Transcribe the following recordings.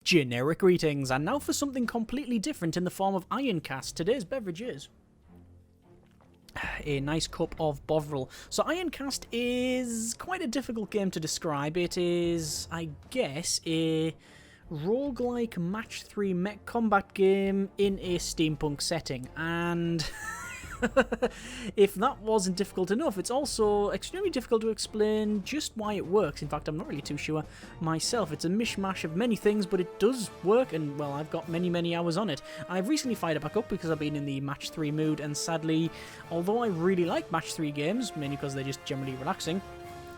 Generic greetings, and now for something completely different in the form of Ironcast. Today's beverage is a nice cup of Bovril. So Ironcast is quite a difficult game to describe. It is, I guess, a roguelike match 3 mech combat game in a steampunk setting, and if that wasn't difficult enough, it's also extremely difficult to explain just why it works. In fact, I'm not really too sure myself. It's a mishmash of many things, but it does work, and, well, I've got many hours on it. I've recently fired it back up because I've been in the match 3 mood, and sadly, although I really like match 3 games, mainly because they're just generally relaxing,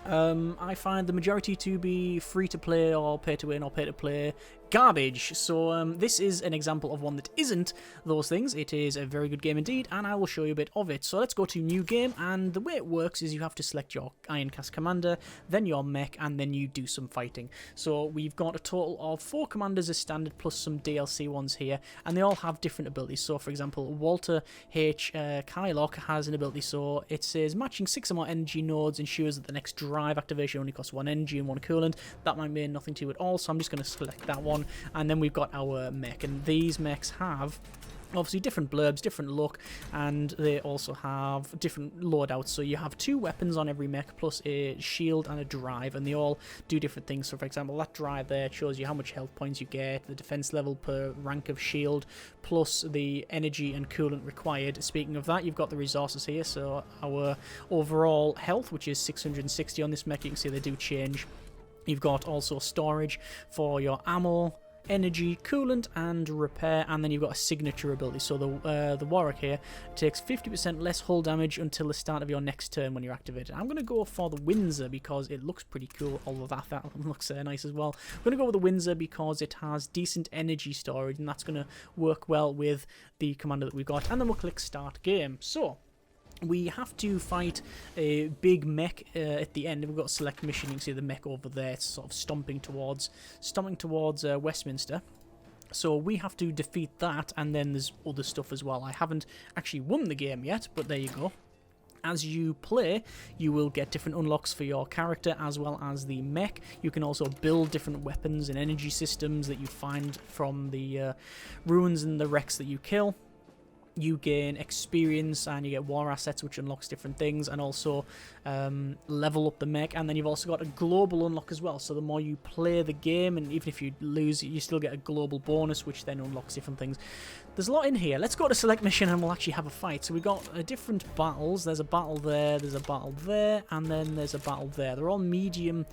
I find the majority to be free to play or pay to win or pay to play garbage. So this is an example of one that isn't those things. It is a very good game indeed, and I will show you a bit of it. So let's go to new game, and the way it works is you have to select your Ironcast commander, then your mech, and then you do some fighting. So we've got a total of 4 commanders as standard plus some DLC ones here, and they all have different abilities. So for example, Walter H. Kylock has an ability, so it says matching 6 or more energy nodes ensures that the next drive activation only costs 1 energy and 1 coolant. That might mean nothing to you at all, so I'm just going to select that one. And then we've got our mech, and these mechs have obviously different blurbs, different look, and they also have different loadouts. So you have 2 weapons on every mech plus a shield and a drive, and they all do different things. So for example, that drive there shows you how much health points you get, the defense level per rank of shield, plus the energy and coolant required. Speaking of that, you've got the resources here. So our overall health, which is 660 on this mech, you can see they do change. You've got also storage for your ammo, energy, coolant, and repair, and then you've got a signature ability. So the Warwick here takes 50% less hull damage until the start of your next turn when you're activated. I'm going to go for the Windsor because it looks pretty cool, although that looks nice as well. I'm going to go with the Windsor because it has decent energy storage, and that's going to work well with the commander that we've got. And then we'll click Start Game. So we have to fight a big mech at the end. We've got to select mission. You can see the mech over there. It's sort of stomping towards Westminster. So we have to defeat that, and then there's other stuff as well. I haven't actually won the game yet, but there you go. As you play, you will get different unlocks for your character as well as the mech. You can also build different weapons and energy systems that you find from the ruins and the wrecks that you kill. You gain experience and you get war assets, which unlocks different things, and also level up the mech. And then you've also got a global unlock as well, so the more you play the game, and even if you lose, you still get a global bonus, which then unlocks different things. There's a lot in here. Let's go to select mission and we'll actually have a fight. So we've got different battles. There's a battle there, there's a battle there, and then there's a battle there. They're all medium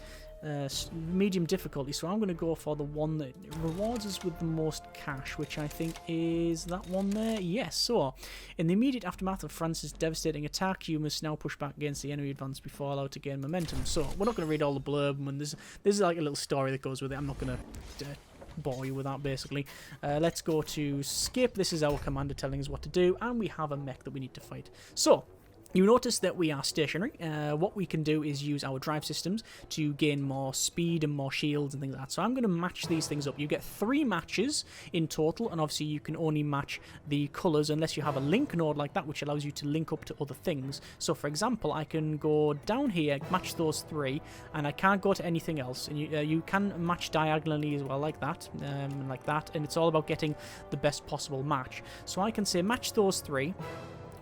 difficulty, so I'm going to go for the one that rewards us with the most cash, which I think is that one there. Yes. So in the immediate aftermath of France's devastating attack, you must now push back against the enemy advance before allowed to gain momentum. So we're not going to read all the blurb, and this is like a little story that goes with it. I'm not going to bore you with that, basically. Let's go to skip. This is our commander telling us what to do, and we have a mech that we need to fight. So you notice that we are stationary. What we can do is use our drive systems to gain more speed and more shields and things like that. So I'm going to match these things up. You get 3 matches in total, and obviously you can only match the colours unless you have a link node like that, which allows you to link up to other things. So for example, I can go down here, match those 3, and I can't go to anything else. And you can match diagonally as well, like that, and it's all about getting the best possible match. So I can say match those 3,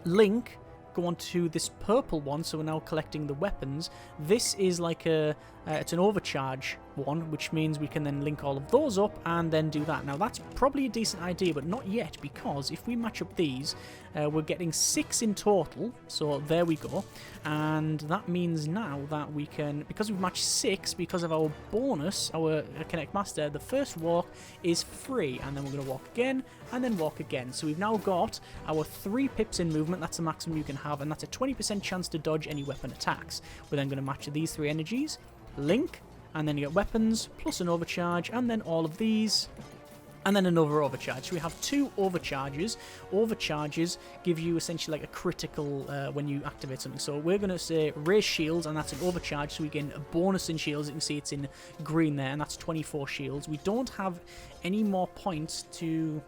link, go on to this purple one, so we're now collecting the weapons. This is like it's an overcharge one, which means we can then link all of those up and then do that. Now that's probably a decent idea, but not yet, because if we match up these, we're getting 6 in total. So there we go, and that means now that we can, because we've matched 6, because of our bonus, our Connect Master, the first walk is free, and then we're going to walk again and then walk again. So we've now got our 3 pips in movement. That's the maximum you can have, and that's a 20% chance to dodge any weapon attacks. We're then going to match these 3 energies, link, and then you get weapons, plus an overcharge, and then all of these, and then another overcharge. So we have 2 overcharges. Overcharges give you essentially like a critical when you activate something. So we're going to say raise shields, and that's an overcharge, so we gain a bonus in shields. You can see it's in green there, and that's 24 shields. We don't have any more points to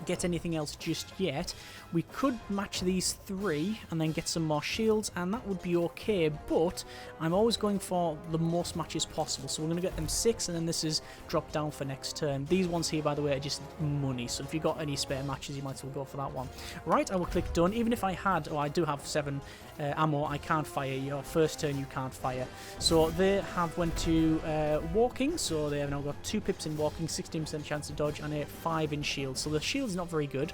get anything else just yet. We could match these 3 and then get some more shields, and that would be okay, but I'm always going for the most matches possible, so we're going to get them 6, and then this is dropped down for next turn. These ones here, by the way, are just money, so if you've got any spare matches, you might as well go for that one. Right, I will click done. Even if I had, I do have 7 ammo, I can't fire. Your first turn you can't fire. So they have went to walking, so they have now got 2 pips in walking, 16% chance to dodge, and a 5 in shield. So the shield's not very good.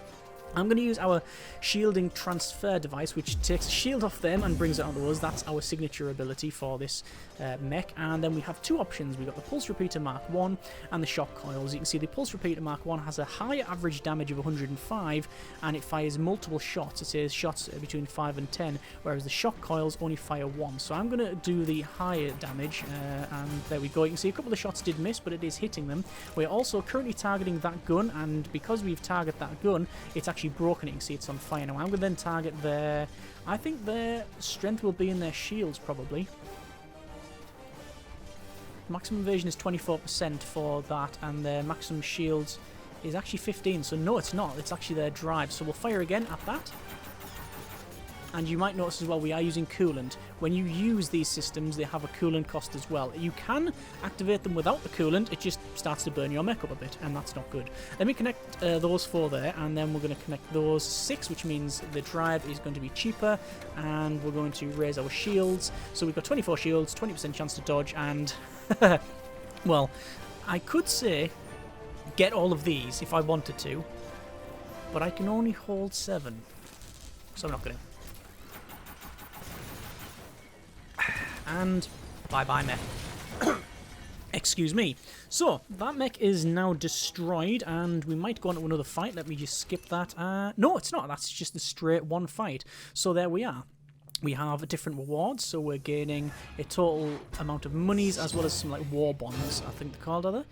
I'm going to use our shielding transfer device, which takes a shield off them and brings it onto us. That's our signature ability for this mech. And then we have 2 options. We've got the Pulse Repeater Mark 1 and the Shock Coils. You can see the Pulse Repeater Mark 1 has a higher average damage of 105, and it fires multiple shots. It says shots between 5 and 10, whereas the Shock Coils only fire 1. So I'm going to do the higher damage, and there we go. You can see a couple of shots did miss, but it is hitting them. We're also currently targeting that gun, and because we've targeted that gun, it's actually broken. You can see it's on fire now. I'm going to then target their... I think their strength will be in their shields, probably. Maximum evasion is 24% for that, and their maximum shields is actually 15. So no, it's not. It's actually their drive. So we'll fire again at that. And you might notice as well, we are using coolant. When you use these systems, they have a coolant cost as well. You can activate them without the coolant, it just starts to burn your mech up a bit, and that's not good. Let me connect those 4 there, and then we're going to connect those 6, which means the drive is going to be cheaper, and we're going to raise our shields. So we've got 24 shields, 20% chance to dodge, and... well, I could say get all of these if I wanted to, but I can only hold 7, so I'm not going to. And bye-bye mech. Excuse me. So, that mech is now destroyed, and we might go on to another fight. Let me just skip that. No, it's not. That's just a straight one fight. So there we are. We have different rewards, so we're gaining a total amount of monies, as well as some like war bonds, I think they're called, are they?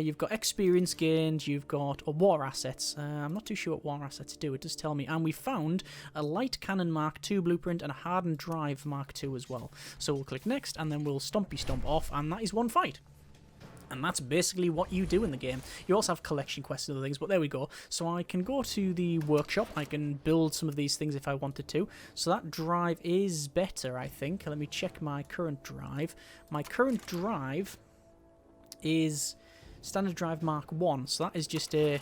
You've got experience gained, you've got war assets. I'm not too sure what war assets do, it does tell me. And we found a light cannon Mark II blueprint and a hardened drive Mark II as well. So we'll click next, and then we'll stompy stomp off, and that is one fight. And that's basically what you do in the game. You also have collection quests and other things, but there we go. So I can go to the workshop. I can build some of these things if I wanted to. So that drive is better, I think. Let me check my current drive. My current drive is standard drive Mark 1. So that is just a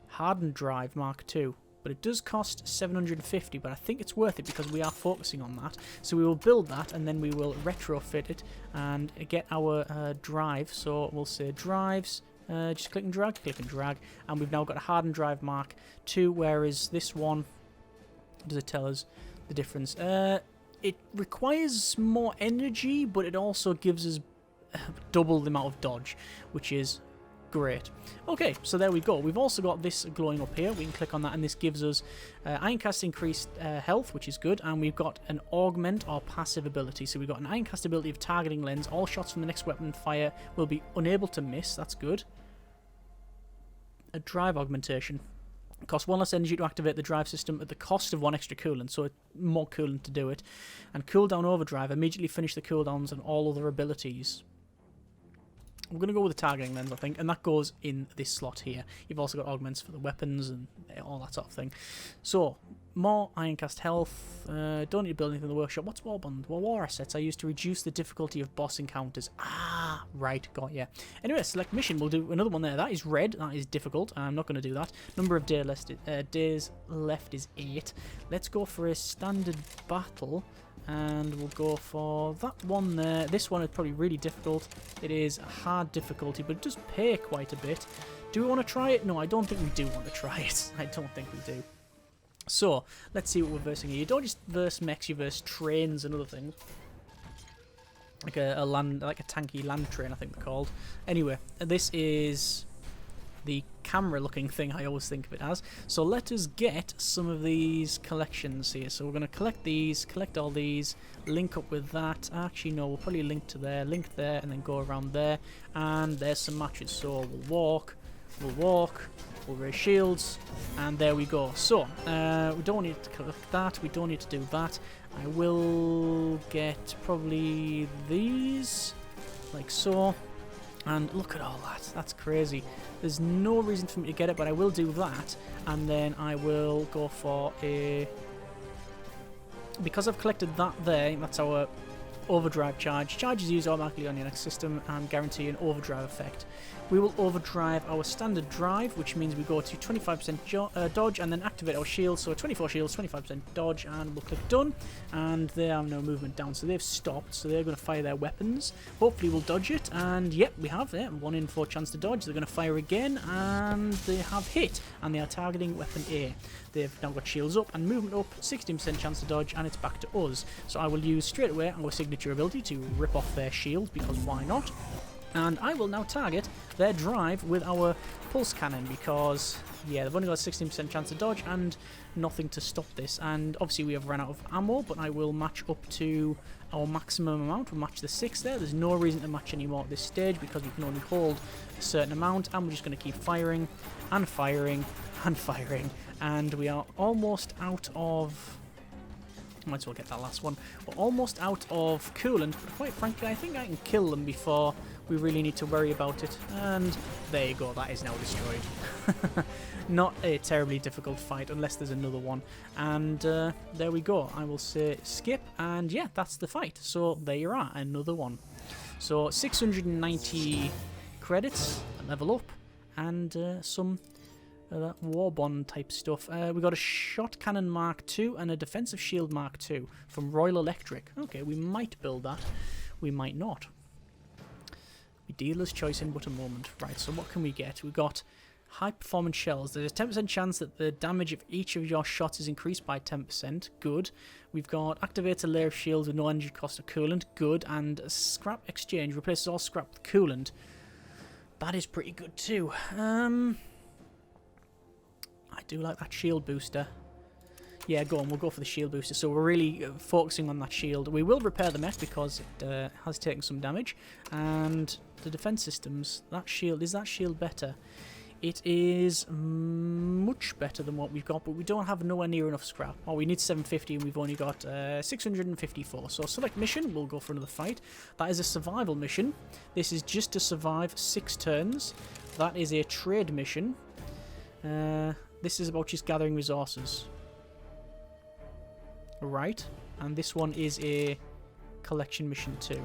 hardened drive Mark 2. But it does cost 750, but I think it's worth it because we are focusing on that. So we will build that, and then we will retrofit it and get our drive. So we'll say drives, just click and drag, and we've now got a hardened drive Mark 2, whereas this one, does it tell us the difference? It requires more energy, but it also gives us double the amount of dodge, which is great. Okay, so there we go. We've also got this glowing up here. We can click on that, and this gives us Ironcast increased health, which is good, and we've got an augment or passive ability. So we've got an Ironcast ability of targeting lens. All shots from the next weapon fire will be unable to miss. That's good. A drive augmentation. It costs 1 less energy to activate the drive system at the cost of 1 extra coolant, so more coolant to do it. And cooldown overdrive. Immediately finish the cooldowns and all other abilities. We're going to go with the targeting lens, I think, and that goes in this slot here. You've also got augments for the weapons and all that sort of thing. So, more Ironcast health. Don't need to build anything in the workshop. What's war bond? Well, war assets I use to reduce the difficulty of boss encounters. Ah, right, got ya. Anyway, select mission. We'll do another one there. That is red. That is difficult. I'm not going to do that. Number of days left is 8. Let's go for a standard battle. And we'll go for that one there. This one is probably really difficult. It is a hard difficulty, but it does pay quite a bit. Do we want to try it? No, I don't think we do want to try it. I don't think we do. So, let's see what we're versing here. You don't just verse mechs, you verse trains and other things. Like a tanky land train, I think they're called. Anyway, this is the camera looking thing I always think of it as. So let us get some of these collections here. So we're going to collect these, collect all these, link up with that. Actually no, we'll probably link to there, link there, and then go around there. And there's some matches. So we'll we'll raise shields, and there we go. So we don't need to collect that, we don't need to do that. I will get probably these, like so. And look at all that. That's crazy. There's no reason for me to get it, but I will do that. And then I will go for a... Because I've collected that there, that's our overdrive charge. Charge is used automatically on your next system and guarantee an overdrive effect. We will overdrive our standard drive, which means we go to 25% dodge and then activate our shields. So 24 shields, 25% dodge, and we'll click done. And they have no movement down, so they've stopped. So they're going to fire their weapons. Hopefully we'll dodge it, and yep, we have it. 1 in 4 chance to dodge. They're going to fire again, and they have hit, and they are targeting weapon A. They've now got shields up and movement up, 16% chance to dodge, and it's back to us. So I will use straight away our signature ability to rip off their shields, because why not? And I will now target their drive with our pulse cannon because, yeah, they've only got a 16% chance to dodge and nothing to stop this. And obviously we have run out of ammo, but I will match up to our maximum amount. We'll match the 6 there. There's no reason to match any more at this stage because we can only hold a certain amount, and we're just going to keep firing and firing and firing. And we are almost out of... Might as well get that last one. We're almost out of coolant, but quite frankly, I think I can kill them before we really need to worry about it. And there you go, that is now destroyed. Not a terribly difficult fight, unless there's another one. And there we go. I will say skip, and yeah, that's the fight. So there you are, another one. So 690 credits, a level up, and some... that war bond type stuff. We got a shot cannon Mark II and a defensive shield Mark II from Royal Electric. Okay, we might build that. We might not. We dealer's choice in but a moment. Right, so what can we get? We got high performance shells. There's a 10% chance that the damage of each of your shots is increased by 10%. Good. We've got activates a layer of shields with no energy cost of coolant. Good. And a scrap exchange replaces all scrap with coolant. That is pretty good too. I do like that shield booster. Yeah, go on, we'll go for the shield booster. So we're really focusing on that shield. We will repair the mech because it has taken some damage. And the defense systems, that shield, is that shield better? It is much better than what we've got, but we don't have nowhere near enough scrap. Oh, we need 750 and we've only got 654. So select mission, we'll go for another fight. That is a survival mission. This is just to survive 6 turns. That is a trade mission. This is about just gathering resources. Right. And this one is a collection mission too.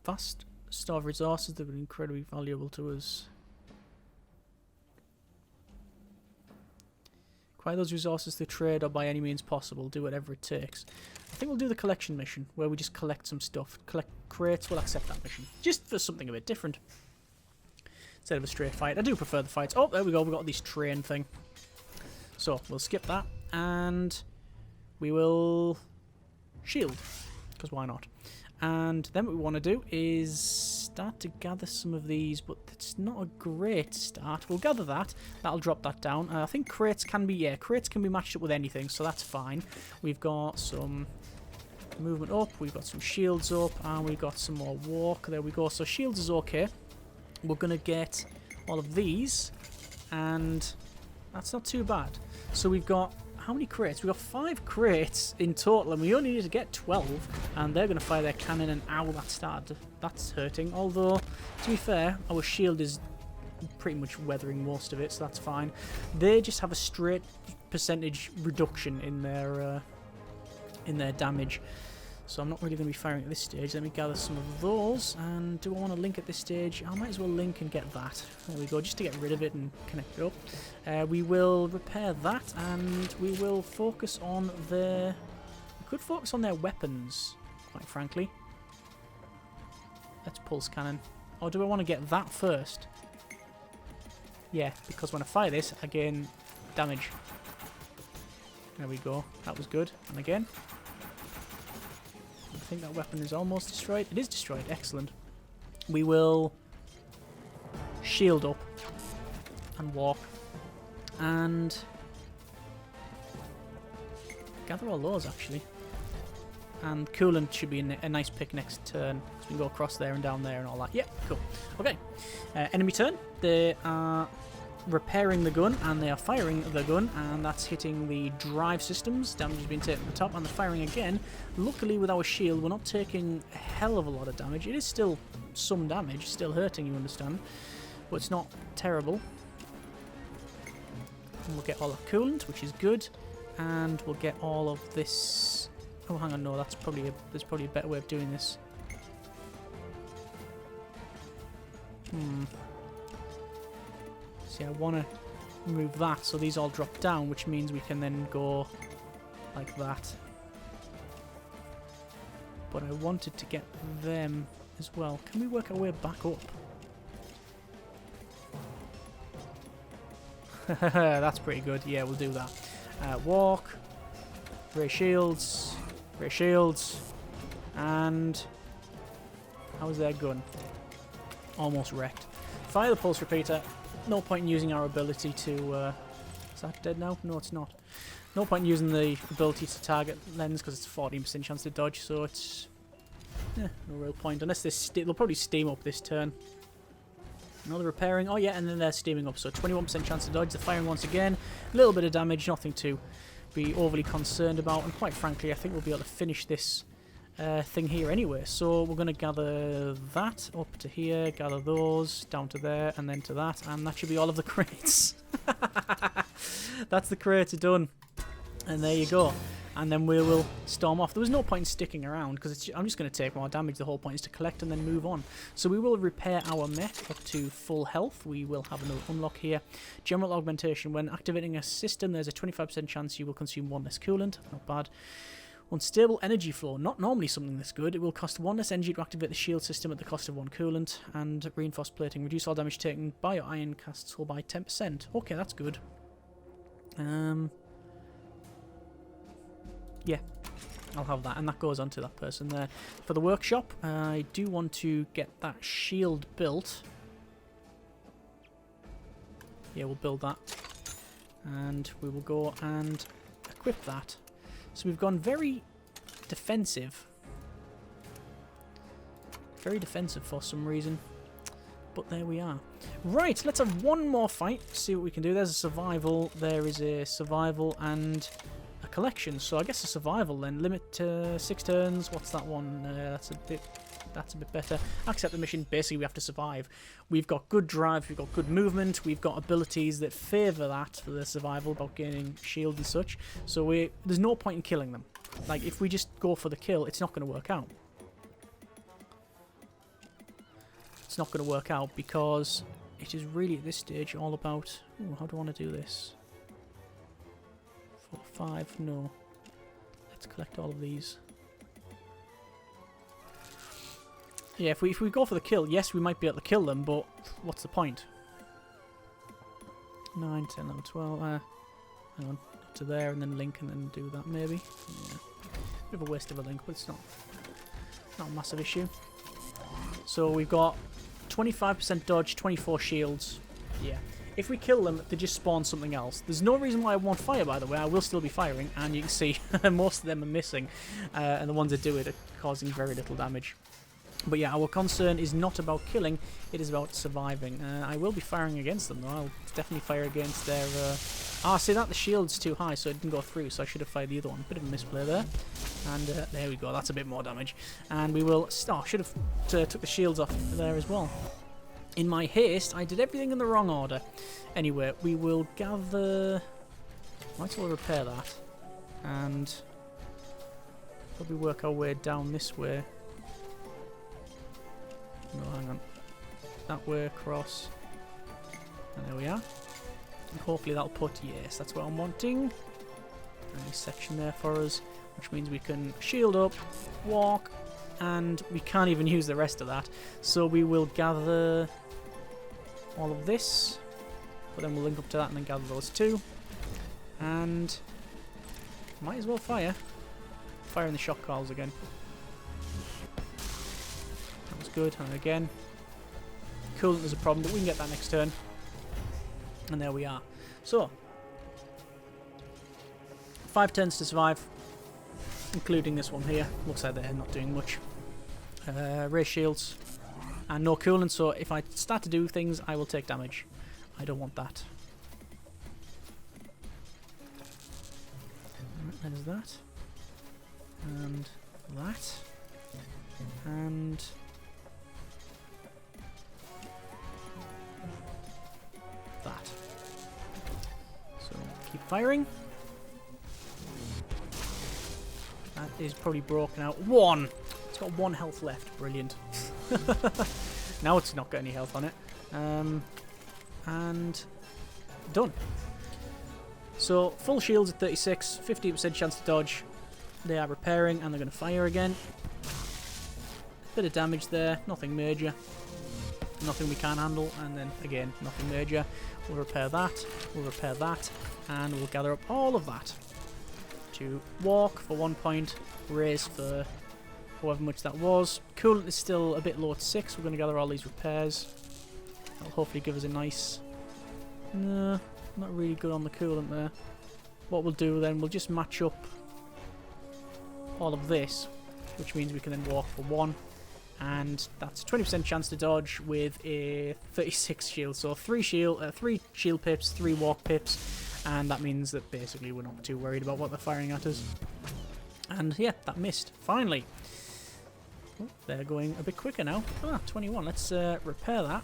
Vast store of resources that were incredibly valuable to us. Acquire those resources through trade or by any means possible. Do whatever it takes. I think we'll do the collection mission, where we just collect some stuff. Collect crates, we'll accept that mission. Just for something a bit different. Instead of a straight fight. I do prefer the fights. Oh, there we go, we've got this train thing. So, we'll skip that, and we will shield, because why not? And then what we want to do is start to gather some of these, but it's not a great start. We'll gather that. That'll drop that down. I think crates can be, yeah, crates can be matched up with anything, so that's fine. We've got some movement up, we've got some shields up, and we've got some more walk. There we go. So shields is okay. We're going to get all of these, and that's not too bad. So we've got, how many crates? We've got 5 crates in total, and we only need to get 12, and they're going to fire their cannon, and ow, that's hurting. Although, to be fair, our shield is pretty much weathering most of it, so that's fine. They just have a straight percentage reduction in their damage. So I'm not really going to be firing at this stage. Let me gather some of those. And do I want to link at this stage? I might as well link and get that. There we go, just to get rid of it and connect it up. We will repair that, and we will focus on their... We could focus on their weapons, quite frankly. Let's pulse cannon. Or do I want to get that first? Yeah, because when I fire this, I gain damage. There we go. That was good. And again. I think that weapon is almost destroyed. It is destroyed. Excellent. We will shield up and walk and gather all those, actually. And coolant should be a nice pick next turn. So we can go across there and down there and all that. Yep, cool. Okay. Enemy turn. They are repairing the gun, and they are firing the gun, and that's hitting the drive systems. Damage has been taken at the top, and they're firing again. Luckily, with our shield, we're not taking a hell of a lot of damage. It is still some damage, still hurting, you understand, but it's not terrible. And we'll get all our coolant, which is good, and we'll get all of this. Oh, hang on, no, there's probably a better way of doing this. See, I want to move that so these all drop down, which means we can then go like that. But I wanted to get them as well. Can we work our way back up? That's pretty good. Yeah, we'll do that. Walk. Ray shields. Ray shields. And how's their gun? Almost wrecked. Fire the pulse repeater. No point in using our ability to... is that dead now? No, it's not. No point in using the ability to target lens because it's a 14% chance to dodge, so it's... no real point. Unless they'll probably steam up this turn. Another repairing. Oh yeah, and then they're steaming up, so 21% chance to dodge. They're firing once again. A little bit of damage, nothing to be overly concerned about. And quite frankly, I think we'll be able to finish this thing here anyway. So we're going to gather that up to here, gather those down to there, and then to that, and that should be all of the crates. That's the crates done, and there you go. And then we will storm off. There was no point in sticking around because I'm just going to take more damage. The whole point is to collect and then move on. So we will repair our mech up to full health. We will have another unlock here. General augmentation. When activating a system, there's a 25% chance you will consume one less coolant. Not bad. Unstable energy flow. Not normally something this good. It will cost one less energy to activate the shield system at the cost of one coolant. And reinforced plating. Reduce all damage taken by your Ironcast hull by 10%. Okay, that's good. Yeah, I'll have that, and that goes on to that person there. For the workshop, I do want to get that shield built. Yeah, we'll build that. And we will go and equip that. So we've gone very defensive. Very defensive for some reason. But there we are. Right, let's have one more fight, see what we can do. There's a survival, there is a survival, and... collection, so I guess a survival then. Limit to 6 turns. What's that one? That's a bit better. Accept the mission. Basically, we have to survive. We've got good drive, we've got good movement, we've got abilities that favour that for the survival, about gaining shield and such. So there's no point in killing them. Like, if we just go for the kill, it's not going to work out. It's not going to work out because it is really at this stage all about... Ooh, how do I want to do this? 4, 5, no. Let's collect all of these. Yeah, if we go for the kill, yes, we might be able to kill them, but what's the point? 9, 10, 11, 12. Hang on, up to there, and then link, and then do that maybe. Yeah. Bit of a waste of a link, but it's not a massive issue. So we've got 25% dodge, 24 shields. Yeah. If we kill them, they just spawn something else. There's no reason why I won't fire, by the way. I will still be firing, and you can see most of them are missing, and the ones that do it are causing very little damage. But yeah, our concern is not about killing, it is about surviving. I will be firing against them, though. I'll definitely fire against their... see that? The shield's too high, so it didn't go through, so I should have fired the other one. Bit of a misplay there. And there we go, that's a bit more damage. And we will... Oh, should have took the shields off there as well. In my haste, I did everything in the wrong order. Anyway, we will gather... Might as well repair that. And probably work our way down this way. No, hang on. That way across. And there we are. And hopefully that'll put... Yes, that's what I'm wanting. A nice section there for us. Which means we can shield up, walk, and we can't even use the rest of that. So we will gather... all of this, but then we'll link up to that and then gather those two, and might as well fire in the shock calls again. That was good. And again, coolant is a problem, but we can get that next turn, and there we are. So 5 turns to survive, including this one here. Looks like they're not doing much. Ray shields and no coolant, so if I start to do things, I will take damage. I don't want that. Right, there's that. And that. And... that. So, keep firing. That is probably broken out. One! It's got 1 health left. Brilliant. Now it's not got any health on it. And done. So, full shields at 36, 50% chance to dodge. They are repairing and they're going to fire again. Bit of damage there, nothing major. Nothing we can't handle, and then again, nothing major. We'll repair that, and we'll gather up all of that. To walk for 1 point, raise for however much that was. Coolant is still a bit low at 6, we're going to gather all these repairs. That'll hopefully give us a nice... No, not really good on the coolant there. What we'll do then, we'll just match up all of this, which means we can then walk for 1. And that's a 20% chance to dodge with a 36 shield. So 3 shield pips, 3 walk pips, and that means that basically we're not too worried about what they're firing at us. And yeah, that missed. Finally. Oh, they're going a bit quicker now. Ah, 21. Let's repair that.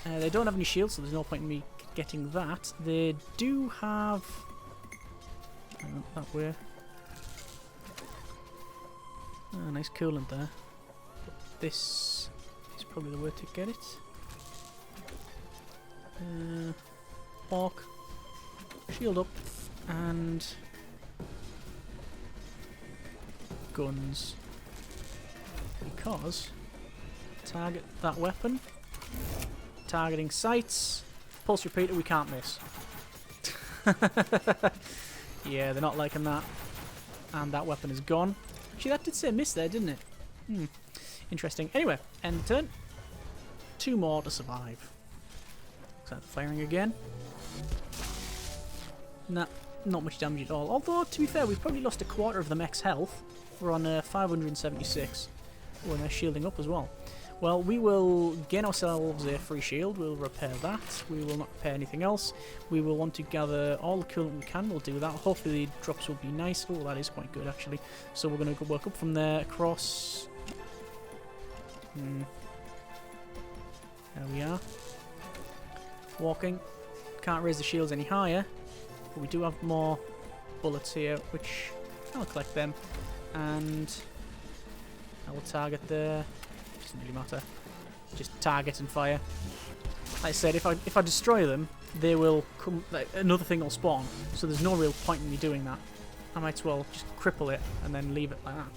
They don't have any shields, so there's no point in me getting that. They do have... that way. Oh, nice coolant there. This is probably the way to get it. Walk, shield up, and guns. Because target that weapon. Targeting sights. Pulse repeater, we can't miss. Yeah, they're not liking that. And that weapon is gone. Actually, that did say miss there, didn't it? Interesting. Anyway, end turn. 2 more to survive. Start firing again. Nah, not much damage at all. Although, to be fair, we've probably lost a quarter of the mech's health. We're on 576. Oh, and they're shielding up as well. Well, we will gain ourselves a free shield. We'll repair that. We will not repair anything else. We will want to gather all the coolant we can. We'll do that. Hopefully the drops will be nice. Oh, that is quite good, actually. So we're going to work up from there across... There we are. Walking. Can't raise the shields any higher. But we do have more bullets here, which I'll collect them. And I will target there. Doesn't really matter. Just target and fire. Like I said, if I destroy them, they will come. Like, another thing will spawn. So there's no real point in me doing that. I might as well just cripple it and then leave it like that.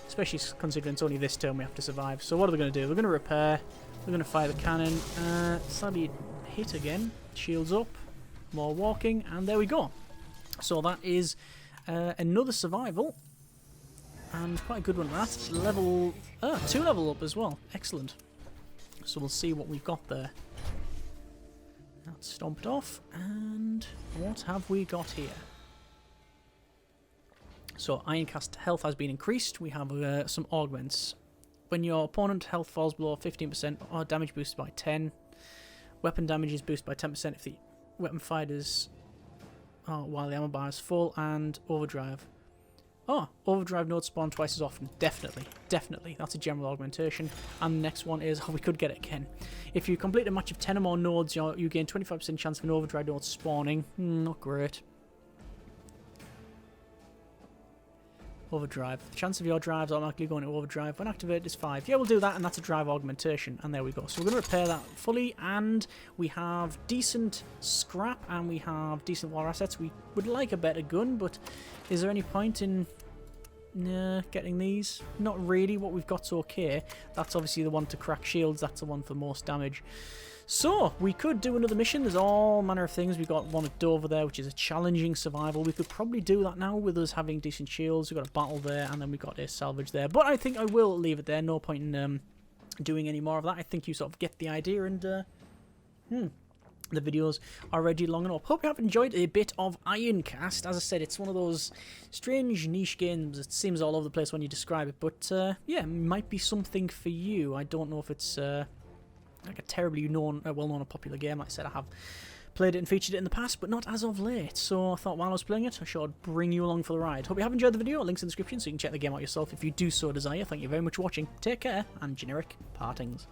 Especially considering it's only this turn we have to survive. So what are they going to do? They're going to repair. They're going to fire the cannon. Slightly hit again. Shields up. More walking. And there we go. So that is another survival. And quite a good one at that. Level... 2 level up as well. Excellent. So we'll see what we've got there. That's stomped off. And what have we got here? So, Ironcast health has been increased. We have some augments. When your opponent health falls below 15%, or damage boosted by 10. Weapon damage is boosted by 10% if the weapon fires while the ammo bar is full. And overdrive. Oh, overdrive nodes spawn twice as often. Definitely. Definitely. That's a general augmentation. And the next one is, we could get it again. If you complete a match of 10 or more nodes, you gain 25% chance of an overdrive node spawning. Not great. Overdrive. The chance of your drives automatically going to overdrive when activated is 5. Yeah, we'll do that, and that's a drive augmentation. And there we go. So we're going to repair that fully, and we have decent scrap, and we have decent war assets. We would like a better gun, but is there any point in getting these? Not really. What we've got's okay. That's obviously the one to crack shields. That's the one for most damage. So, we could do another mission. There's all manner of things. We've got one at Dover there, which is a challenging survival. We could probably do that now with us having decent shields. We've got a battle there, and then we've got a salvage there. But I think I will leave it there. No point in doing any more of that. I think you sort of get the idea, and the video's already long enough. Hope you have enjoyed a bit of Ironcast. As I said, it's one of those strange niche games. It seems all over the place when you describe it. But, yeah, it might be something for you. I don't know if it's... like a terribly known, well-known and popular game. Like I said, I have played it and featured it in the past, but not as of late. So I thought while I was playing it, I should bring you along for the ride. Hope you have enjoyed the video. Links in the description so you can check the game out yourself if you do so desire. Thank you very much for watching. Take care, and generic partings.